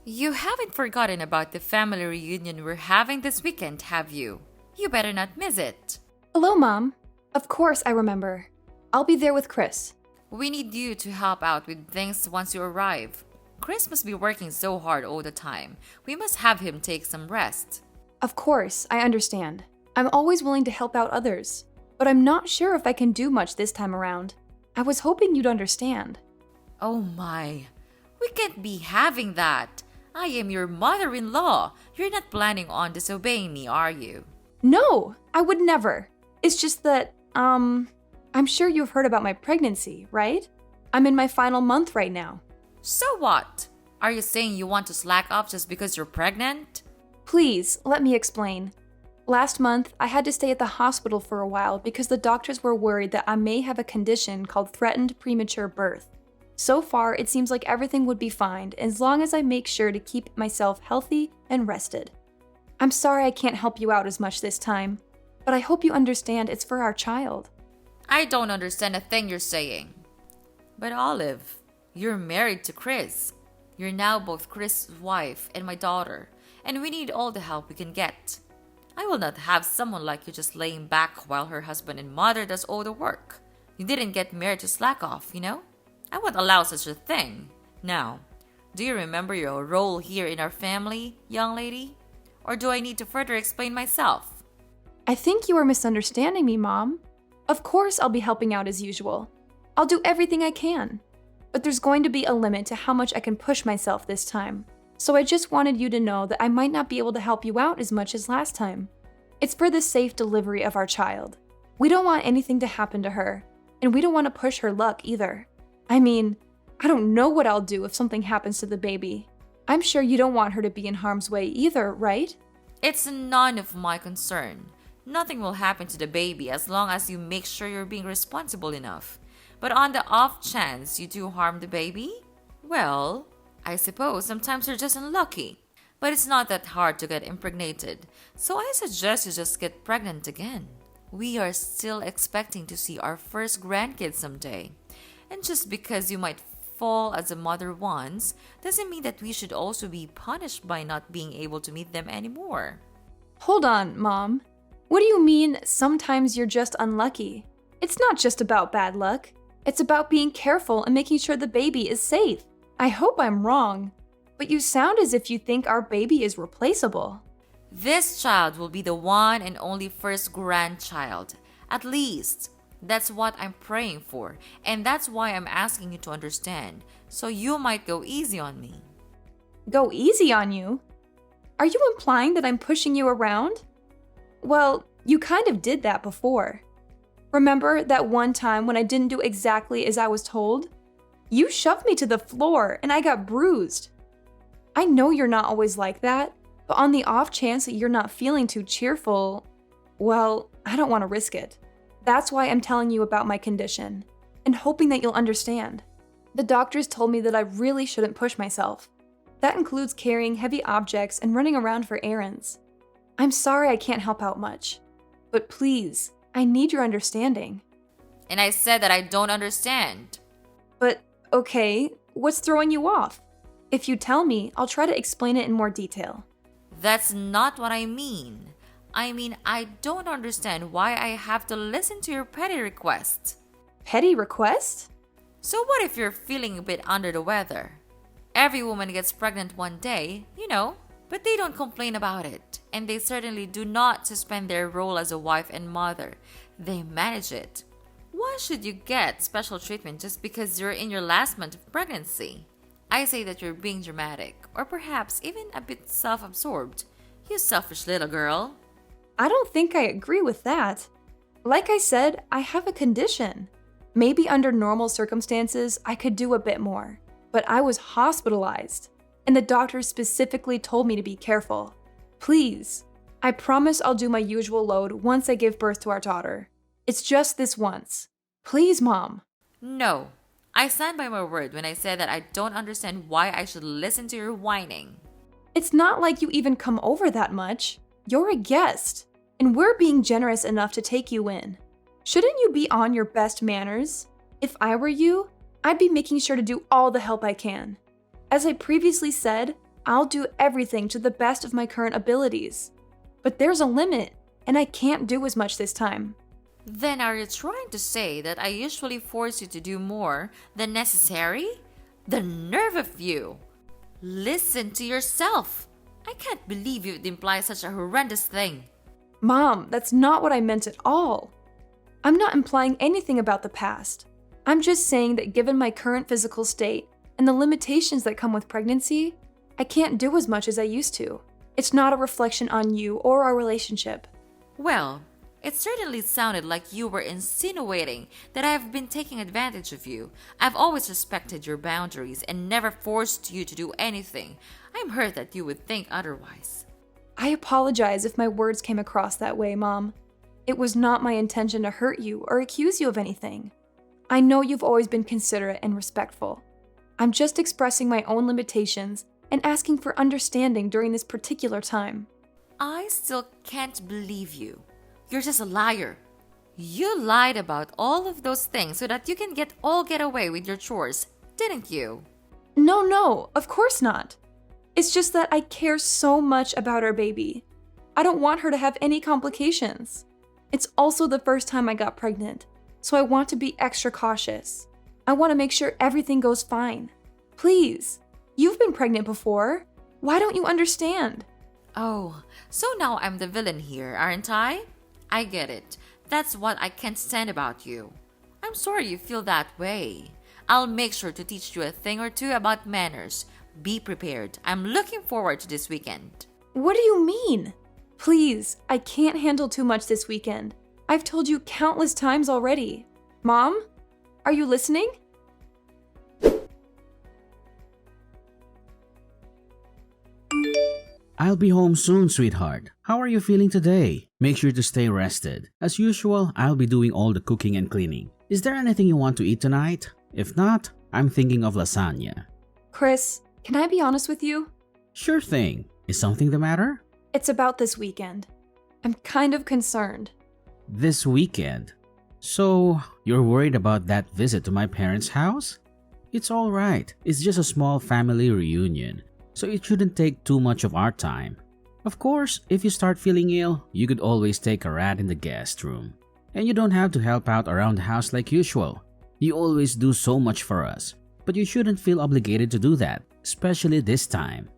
You haven't forgotten about the family reunion we're having this weekend, have you? You better not miss it. Hello, Mom. Of course I remember. I'll be there with Chris. We need you to help out with things once you arrive. Chris must be working so hard all the time. We must have him take some rest. Of course, I understand. I'm always willing to help out others, but I'm not sure if I can do much this time around. I was hoping you'd understand. Oh my. We can't be having that. I am your mother-in-law. You're not planning on disobeying me, are you? No, I would never. It's just that, I'm sure you've heard about my pregnancy, right? I'm in my final month right now. So what? Are you saying you want to slack off just because you're pregnant? Please, let me explain. Last month, I had to stay at the hospital for a while because the doctors were worried that I may have a condition called threatened premature birth. So far, it seems like everything would be fine as long as I make sure to keep myself healthy and rested. I'm sorry I can't help you out as much this time, but I hope you understand it's for our child. I don't understand a thing you're saying. But Olive, you're married to Chris. You're now both Chris' wife and my daughter, and we need all the help we can get. I will not have someone like you just laying back while her husband and mother does all the work. You didn't get married to slack off, you know? I won't allow such a thing. Now, do you remember your role here in our family, young lady? Or do I need to further explain myself? I think you are misunderstanding me, Mom. Of course I'll be helping out as usual. I'll do everything I can. But there's going to be a limit to how much I can push myself this time. So I just wanted you to know that I might not be able to help you out as much as last time. It's for the safe delivery of our child. We don't want anything to happen to her, and we don't want to push her luck either. I mean, I don't know what I'll do if something happens to the baby. I'm sure you don't want her to be in harm's way either, right? It's none of my concern. Nothing will happen to the baby as long as you make sure you're being responsible enough. But on the off chance you do harm the baby, well, I suppose sometimes you're just unlucky. But it's not that hard to get impregnated, so I suggest you just get pregnant again. We are still expecting to see our first grandkids someday. And just because you might fall as a mother once, doesn't mean that we should also be punished by not being able to meet them anymore. Hold on, Mom. What do you mean, sometimes you're just unlucky? It's not just about bad luck. It's about being careful and making sure the baby is safe. I hope I'm wrong, but you sound as if you think our baby is replaceable. This child will be the one and only first grandchild. At least, that's what I'm praying for, and that's why I'm asking you to understand, so you might go easy on me. Go easy on you? Are you implying that I'm pushing you around? Well, you kind of did that before. Remember that one time when I didn't do exactly as I was told? You shoved me to the floor and I got bruised. I know you're not always like that, but on the off chance that you're not feeling too cheerful, well, I don't want to risk it. That's why I'm telling you about my condition, and hoping that you'll understand. The doctors told me that I really shouldn't push myself. That includes carrying heavy objects and running around for errands. I'm sorry I can't help out much, but please, I need your understanding. And I said that I don't understand. But, okay, what's throwing you off? If you tell me, I'll try to explain it in more detail. That's not what I mean. I don't understand why I have to listen to your petty requests. Petty request? So what if you're feeling a bit under the weather? Every woman gets pregnant one day, you know, but they don't complain about it. And they certainly do not suspend their role as a wife and mother. They manage it. Why should you get special treatment just because you're in your last month of pregnancy? I say that you're being dramatic, or perhaps even a bit self-absorbed. You selfish little girl. I don't think I agree with that. Like I said, I have a condition. Maybe under normal circumstances, I could do a bit more. But I was hospitalized, and the doctor specifically told me to be careful. Please, I promise I'll do my usual load once I give birth to our daughter. It's just this once. Please, Mom. No, I stand by my word when I said that I don't understand why I should listen to your whining. It's not like you even come over that much. You're a guest, and we're being generous enough to take you in. Shouldn't you be on your best manners? If I were you, I'd be making sure to do all the help I can. As I previously said, I'll do everything to the best of my current abilities. But there's a limit, and I can't do as much this time. Then are you trying to say that I usually force you to do more than necessary? The nerve of you! Listen to yourself! I can't believe you'd imply such a horrendous thing. Mom, that's not what I meant at all. I'm not implying anything about the past. I'm just saying that given my current physical state and the limitations that come with pregnancy, I can't do as much as I used to. It's not a reflection on you or our relationship. Well, it certainly sounded like you were insinuating that I've been taking advantage of you. I've always respected your boundaries and never forced you to do anything. I'm hurt that you would think otherwise. I apologize if my words came across that way, Mom. It was not my intention to hurt you or accuse you of anything. I know you've always been considerate and respectful. I'm just expressing my own limitations and asking for understanding during this particular time. I still can't believe you. You're just a liar. You lied about all of those things so that you can get away with your chores, didn't you? No, of course not. It's just that I care so much about our baby. I don't want her to have any complications. It's also the first time I got pregnant, so I want to be extra cautious. I want to make sure everything goes fine. Please, you've been pregnant before. Why don't you understand? Oh, so now I'm the villain here, aren't I? I get it. That's what I can't stand about you. I'm sorry you feel that way. I'll make sure to teach you a thing or two about manners. Be prepared. I'm looking forward to this weekend. What do you mean? Please, I can't handle too much this weekend. I've told you countless times already. Mom, are you listening? I'll be home soon, sweetheart. How are you feeling today? Make sure to stay rested. As usual, I'll be doing all the cooking and cleaning. Is there anything you want to eat tonight? If not, I'm thinking of lasagna. Chris, can I be honest with you? Sure thing. Is something the matter? It's about this weekend. I'm kind of concerned. This weekend? So, you're worried about that visit to my parents' house? It's alright. It's just a small family reunion, so it shouldn't take too much of our time. Of course, if you start feeling ill, you could always take a rat in the guest room. And you don't have to help out around the house like usual. You always do so much for us, but you shouldn't feel obligated to do that, especially this time.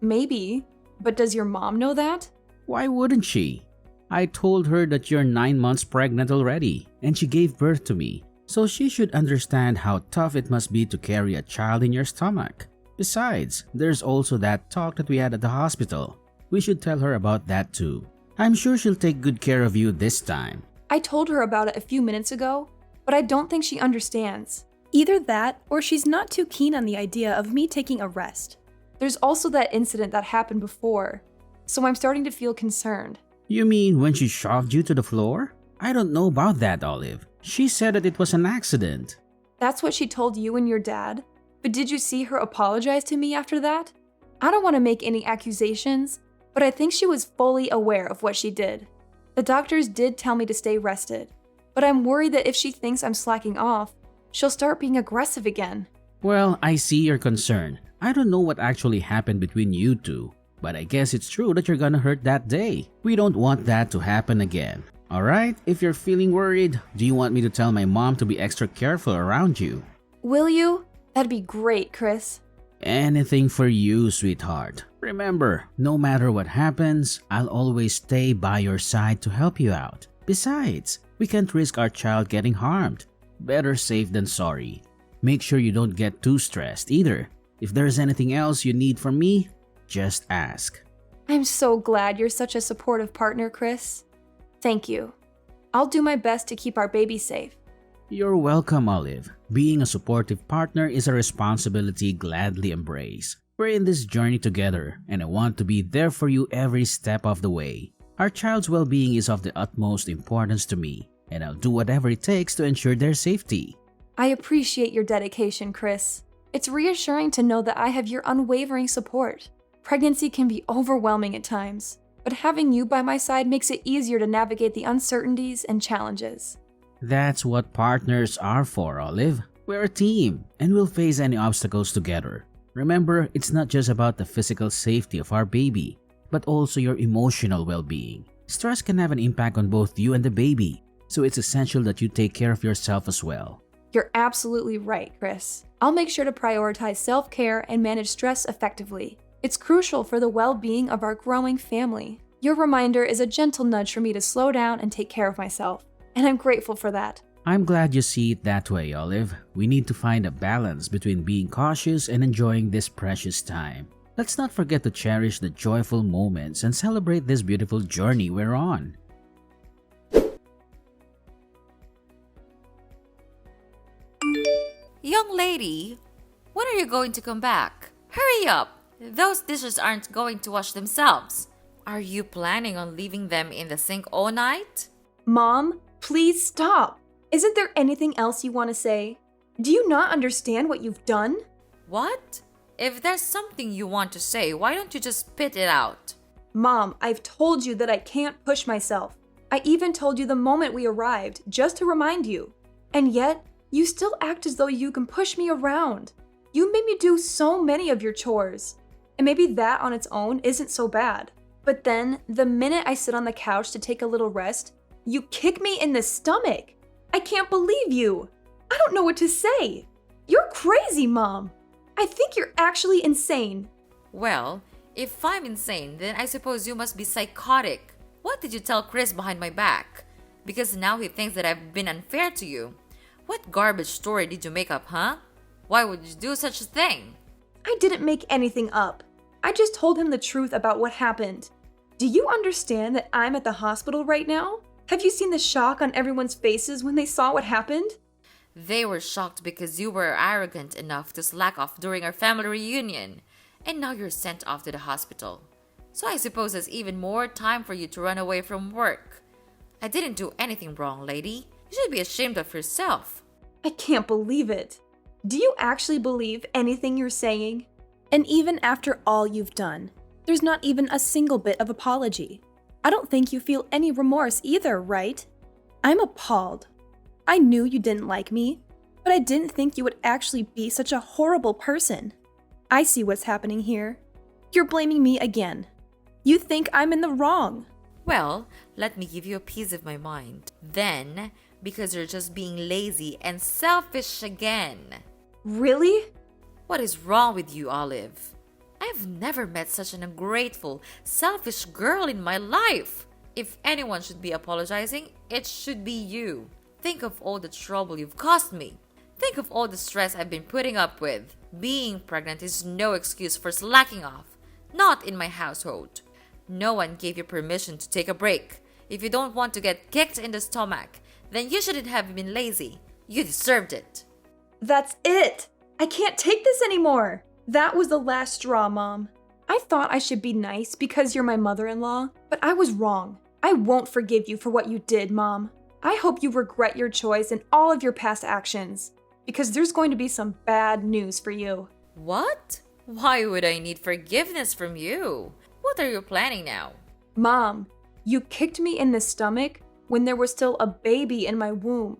Maybe, but does your mom know that? Why wouldn't she? I told her that you're 9 months pregnant already, and she gave birth to me, so she should understand how tough it must be to carry a child in your stomach. Besides, there's also that talk that we had at the hospital. We should tell her about that too. I'm sure she'll take good care of you this time. I told her about it a few minutes ago, but I don't think she understands. Either that, or she's not too keen on the idea of me taking a rest. There's also that incident that happened before, so I'm starting to feel concerned. You mean when she shoved you to the floor? I don't know about that, Olive. She said that it was an accident. That's what she told you and your dad? But did you see her apologize to me after that? I don't want to make any accusations, but I think she was fully aware of what she did. The doctors did tell me to stay rested, but I'm worried that if she thinks I'm slacking off, she'll start being aggressive again. Well, I see your concern. I don't know what actually happened between you two, but I guess it's true that you're gonna hurt that day. We don't want that to happen again. Alright, if you're feeling worried, do you want me to tell my mom to be extra careful around you? Will you? That'd be great, Chris. Anything for you, sweetheart. Remember, no matter what happens, I'll always stay by your side to help you out. Besides, we can't risk our child getting harmed. Better safe than sorry. Make sure you don't get too stressed either. If there's anything else you need from me, just ask. I'm so glad you're such a supportive partner, Chris. Thank you. I'll do my best to keep our baby safe. You're welcome, Olive. Being a supportive partner is a responsibility gladly embrace. We're in this journey together, and I want to be there for you every step of the way. Our child's well-being is of the utmost importance to me, and I'll do whatever it takes to ensure their safety. I appreciate your dedication, Chris. It's reassuring to know that I have your unwavering support. Pregnancy can be overwhelming at times, but having you by my side makes it easier to navigate the uncertainties and challenges. That's what partners are for, Olive. We're a team, and we'll face any obstacles together. Remember, it's not just about the physical safety of our baby, but also your emotional well-being. Stress can have an impact on both you and the baby, so it's essential that you take care of yourself as well. You're absolutely right, Chris. I'll make sure to prioritize self-care and manage stress effectively. It's crucial for the well-being of our growing family. Your reminder is a gentle nudge for me to slow down and take care of myself, and I'm grateful for that. I'm glad you see it that way, Olive. We need to find a balance between being cautious and enjoying this precious time. Let's not forget to cherish the joyful moments and celebrate this beautiful journey we're on. Young lady, when are you going to come back? Hurry up! Those dishes aren't going to wash themselves. Are you planning on leaving them in the sink all night? Mom, please stop. Isn't there anything else you want to say? Do you not understand what you've done? What? If there's something you want to say, why don't you just spit it out? Mom, I've told you that I can't push myself. I even told you the moment we arrived, just to remind you. And yet, you still act as though you can push me around. You made me do so many of your chores. And maybe that on its own isn't so bad. But then, the minute I sit on the couch to take a little rest, you kick me in the stomach. I can't believe you. I don't know what to say. You're crazy, Mom. I think you're actually insane. Well, if I'm insane, then I suppose you must be psychotic. What did you tell Chris behind my back? Because now he thinks that I've been unfair to you. What garbage story did you make up, huh? Why would you do such a thing? I didn't make anything up. I just told him the truth about what happened. Do you understand that I'm at the hospital right now? Have you seen the shock on everyone's faces when they saw what happened? They were shocked because you were arrogant enough to slack off during our family reunion, and now you're sent off to the hospital. So I suppose there's even more time for you to run away from work. I didn't do anything wrong, lady. You should be ashamed of yourself. I can't believe it. Do you actually believe anything you're saying? And even after all you've done, there's not even a single bit of apology. I don't think you feel any remorse either, right? I'm appalled. I knew you didn't like me, but I didn't think you would actually be such a horrible person. I see what's happening here. You're blaming me again. You think I'm in the wrong. Well, let me give you a piece of my mind. Then, because you're just being lazy and selfish again. Really? What is wrong with you, Olive? I've never met such an ungrateful, selfish girl in my life. If anyone should be apologizing, it should be you. Think of all the trouble you've caused me. Think of all the stress I've been putting up with. Being pregnant is no excuse for slacking off. Not in my household. No one gave you permission to take a break. If you don't want to get kicked in the stomach, then you shouldn't have been lazy. You deserved it. That's it. I can't take this anymore. That was the last straw, Mom. I thought I should be nice because you're my mother-in-law, but I was wrong. I won't forgive you for what you did, Mom. I hope you regret your choice and all of your past actions, because there's going to be some bad news for you. What? Why would I need forgiveness from you? What are you planning now? Mom, you kicked me in the stomach when there was still a baby in my womb.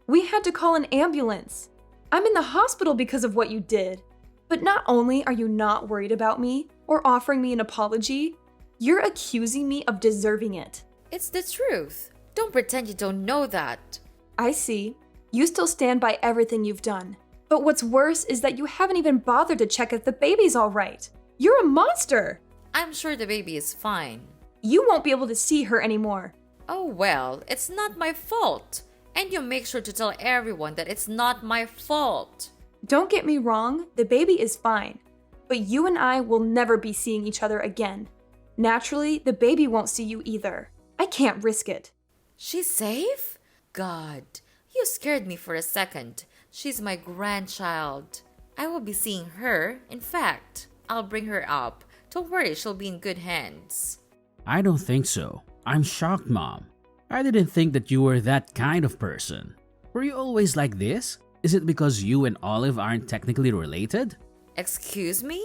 We had to call an ambulance. I'm in the hospital because of what you did. But not only are you not worried about me or offering me an apology, you're accusing me of deserving it. It's the truth. Don't pretend you don't know that. I see. You still stand by everything you've done. But what's worse is that you haven't even bothered to check if the baby's all right. You're a monster. I'm sure the baby is fine. You won't be able to see her anymore. Oh well, it's not my fault. And you make sure to tell everyone that it's not my fault. Don't get me wrong, the baby is fine. But you and I will never be seeing each other again. Naturally, the baby won't see you either. I can't risk it. She's safe? God, you scared me for a second. She's my grandchild. I will be seeing her. In fact, I'll bring her up. Don't worry, she'll be in good hands. I don't think so. I'm shocked, Mom. I didn't think that you were that kind of person. Were you always like this? Is it because you and Olive aren't technically related? Excuse me?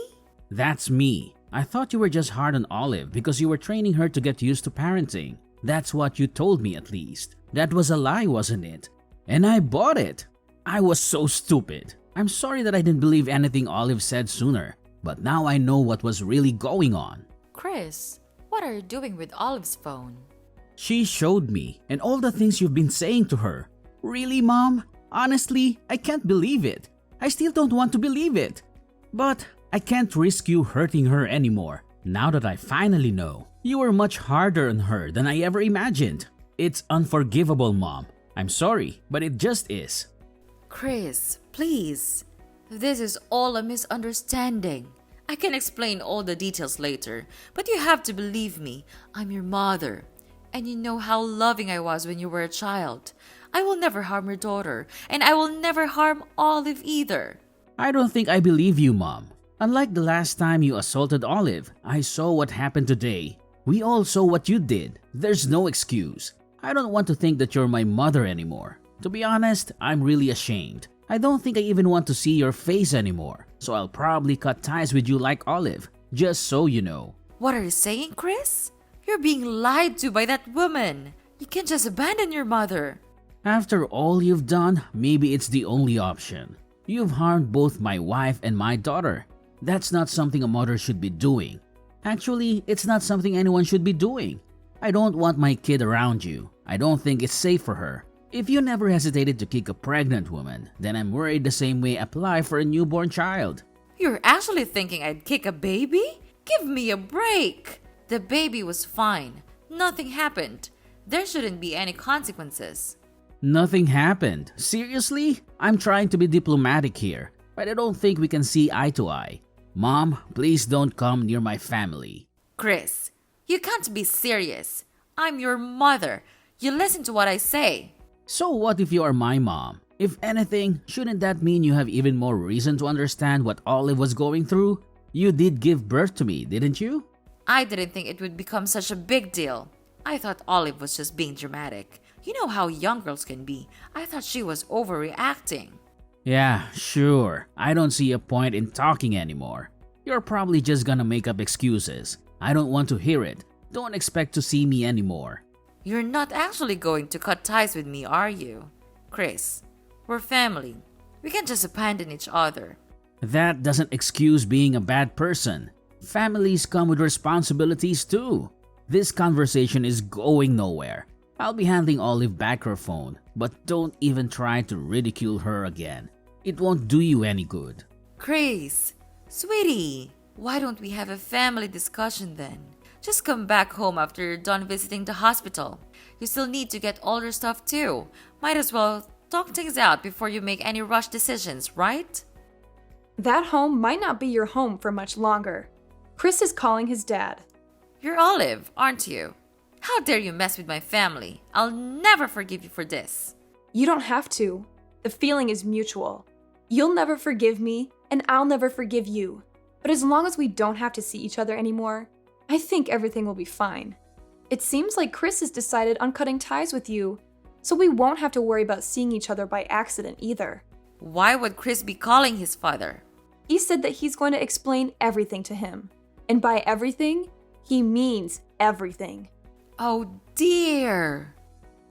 That's me. I thought you were just hard on Olive because you were training her to get used to parenting. That's what you told me at least. That was a lie, wasn't it? And I bought it. I was so stupid. I'm sorry that I didn't believe anything Olive said sooner, but now I know what was really going on. Chris, what are you doing with Olive's phone? She showed me, and all the things you've been saying to her. Really, Mom? Honestly, I can't believe it. I still don't want to believe it. But I can't risk you hurting her anymore. Now that I finally know, you were much harder on her than I ever imagined. It's unforgivable, Mom. I'm sorry, but it just is. Chris, please. This is all a misunderstanding. I can explain all the details later, but you have to believe me. I'm your mother. And you know how loving I was when you were a child. I will never harm your daughter, and I will never harm Olive either. I don't think I believe you, Mom. Unlike the last time you assaulted Olive, I saw what happened today. We all saw what you did. There's no excuse. I don't want to think that you're my mother anymore. To be honest, I'm really ashamed. I don't think I even want to see your face anymore, so I'll probably cut ties with you like Olive, just so you know. What are you saying, Chris? You're being lied to by that woman. You can't just abandon your mother. After all you've done, maybe it's the only option. You've harmed both my wife and my daughter. That's not something a mother should be doing. Actually, it's not something anyone should be doing. I don't want my kid around you. I don't think it's safe for her. If you never hesitated to kick a pregnant woman, then I'm worried the same way apply for a newborn child. You're actually thinking I'd kick a baby? Give me a break. The baby was fine. Nothing happened. There shouldn't be any consequences. Nothing happened. Seriously? I'm trying to be diplomatic here, but I don't think we can see eye to eye. Mom, please don't come near my family. Chris, you can't be serious. I'm your mother. You listen to what I say. So what if you are my mom? If anything, shouldn't that mean you have even more reason to understand what Olive was going through? You did give birth to me, didn't you? I didn't think it would become such a big deal. I thought Olive was just being dramatic. You know how young girls can be. I thought she was overreacting. Yeah, sure. I don't see a point in talking anymore. You're probably just gonna make up excuses. I don't want to hear it. Don't expect to see me anymore. You're not actually going to cut ties with me, are you? Chris, we're family. We can't just abandon each other. That doesn't excuse being a bad person. Families come with responsibilities too. This conversation is going nowhere. I'll be handing Olive back her phone, but don't even try to ridicule her again. It won't do you any good. Chris, sweetie, why don't we have a family discussion then? Just come back home after you're done visiting the hospital. You still need to get all your stuff too. Might as well talk things out before you make any rush decisions, right? That home might not be your home for much longer. Chris is calling his dad. You're Olive, aren't you? How dare you mess with my family? I'll never forgive you for this. You don't have to. The feeling is mutual. You'll never forgive me, and I'll never forgive you. But as long as we don't have to see each other anymore, I think everything will be fine. It seems like Chris has decided on cutting ties with you, so we won't have to worry about seeing each other by accident either. Why would Chris be calling his father? He said that he's going to explain everything to him. And by everything, he means everything. Oh dear.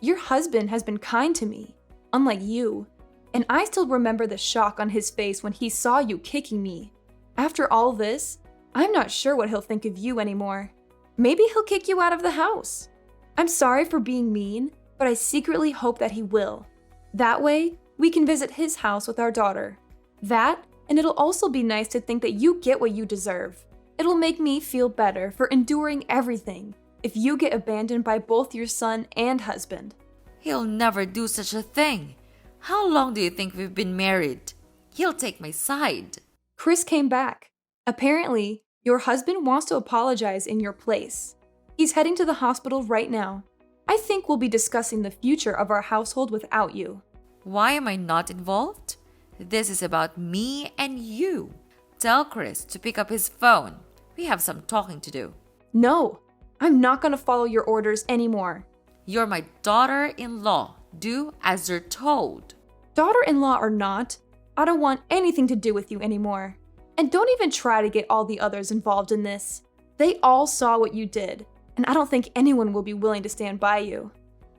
Your husband has been kind to me, unlike you. And I still remember the shock on his face when he saw you kicking me. After all this, I'm not sure what he'll think of you anymore. Maybe he'll kick you out of the house. I'm sorry for being mean, but I secretly hope that he will. That way, we can visit his house with our daughter. That, and it'll also be nice to think that you get what you deserve. It'll make me feel better for enduring everything if you get abandoned by both your son and husband. He'll never do such a thing. How long do you think we've been married? He'll take my side. Chris came back. Apparently, your husband wants to apologize in your place. He's heading to the hospital right now. I think we'll be discussing the future of our household without you. Why am I not involved? This is about me and you. Tell Chris to pick up his phone. We have some talking to do. No, I'm not going to follow your orders anymore. You're my daughter-in-law. Do as you're told. Daughter-in-law or not, I don't want anything to do with you anymore. And don't even try to get all the others involved in this. They all saw what you did, and I don't think anyone will be willing to stand by you.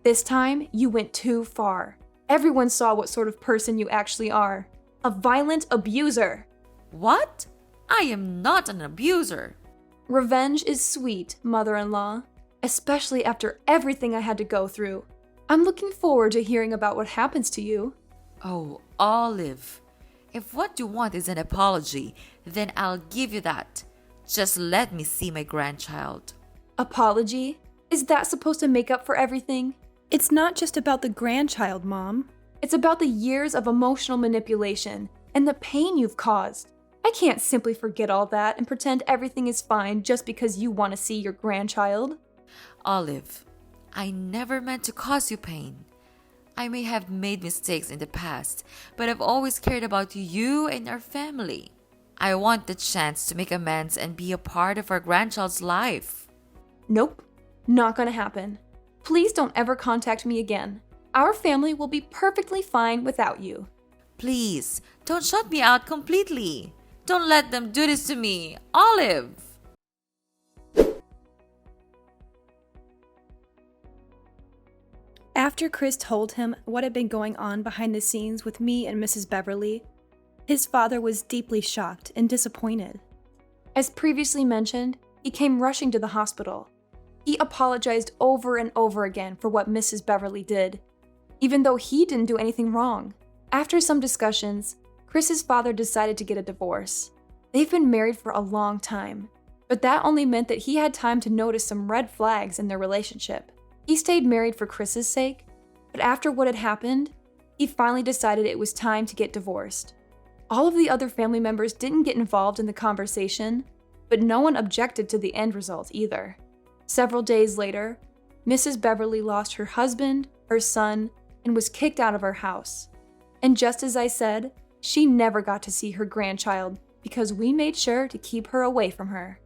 This time, you went too far. Everyone saw what sort of person you actually are. A violent abuser. What? I am not an abuser. Revenge is sweet, mother-in-law, especially after everything I had to go through. I'm looking forward to hearing about what happens to you. Oh, Olive. If what you want is an apology, then I'll give you that. Just let me see my grandchild. Apology? Is that supposed to make up for everything? It's not just about the grandchild, Mom. It's about the years of emotional manipulation and the pain you've caused. I can't simply forget all that and pretend everything is fine just because you want to see your grandchild. Olive, I never meant to cause you pain. I may have made mistakes in the past, but I've always cared about you and our family. I want the chance to make amends and be a part of our grandchild's life. Nope, not gonna happen. Please don't ever contact me again. Our family will be perfectly fine without you. Please, don't shut me out completely. Don't let them do this to me. Olive! After Chris told him what had been going on behind the scenes with me and Mrs. Beverly, his father was deeply shocked and disappointed. As previously mentioned, he came rushing to the hospital. He apologized over and over again for what Mrs. Beverly did, even though he didn't do anything wrong. After some discussions, Chris's father decided to get a divorce. They've been married for a long time, but that only meant that he had time to notice some red flags in their relationship. He stayed married for Chris's sake, but after what had happened, he finally decided it was time to get divorced. All of the other family members didn't get involved in the conversation, but no one objected to the end result either. Several days later, Mrs. Beverly lost her husband, her son, and was kicked out of her house. And just as I said, she never got to see her grandchild because we made sure to keep her away from her.